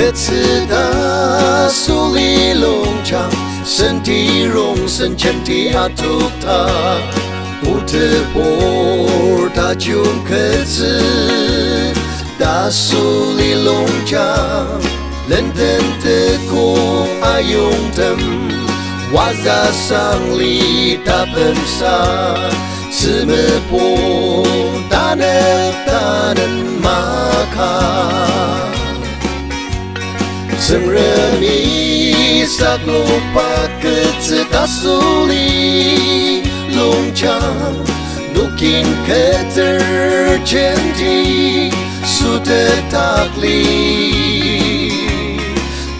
Kutsu Tasoli Longjang Senti rong sen chanti atuk ta Ute por ta jum Kutsu Tasoli Longjang Lenten te ko ayong tem Waza sang li ta pensa Sime po tanen maka Seng remi sak lupa Kutsu Tasoli Longjang Nukin keterjenti Sudah takli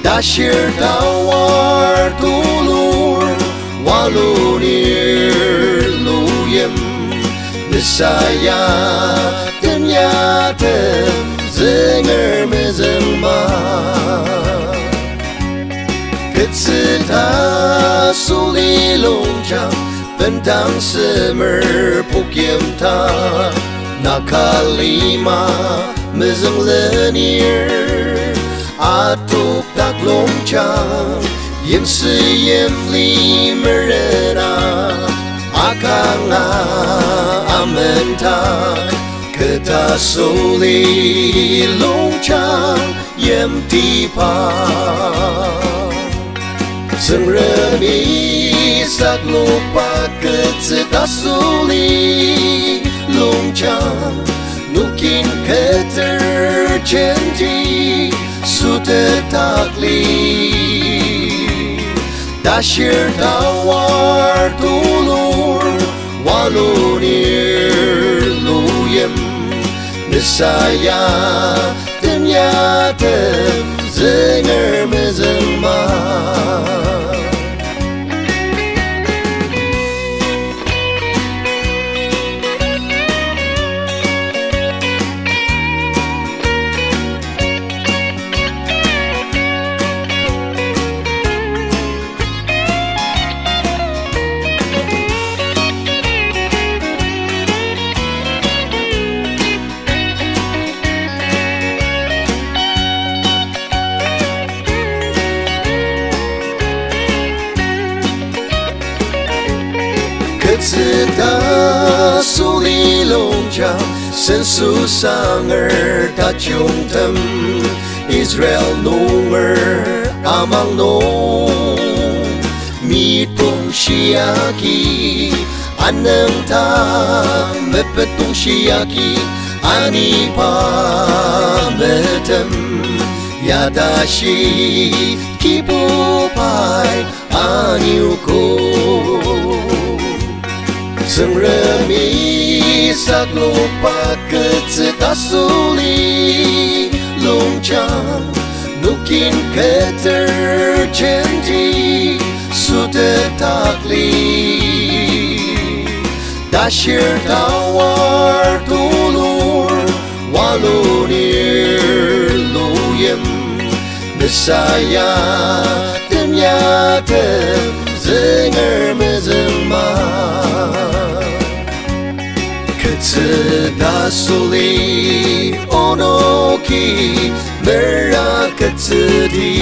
Dashir tawar tulur Walunir luyem Nisaya ternyata Zenger mezemba Kutsu Tasoli Longjang Bendang semer pukyem ta Nakalima mezeng lenir Atuk tak Longjang Yem se yem li merena Akanga amentak Tasoli Longjang Yem tipa Seng remi sak lupa Kutsu Tasoli Longjang Nukin keterjenti Sudah takli Dashir tawar tulur Walunir luyem Nisaya ternyata Zenger mezemba Kutsu Tasoli Longjang Sensu sanger ta chung tem Israel nunger amang nong Mit pong shiaki Anang ta mepetong shiaki Ani pa metem Yadashi kipupai aniuko Seng remi sak lupa Kutsu Tasoli Longjang Nukin keterjenti Sudah takli Dashir tawar tulur Walunir luyem Nisaya ternyata Zenger mezemba Kutsu Tasoli Onoki Merah Kutsu di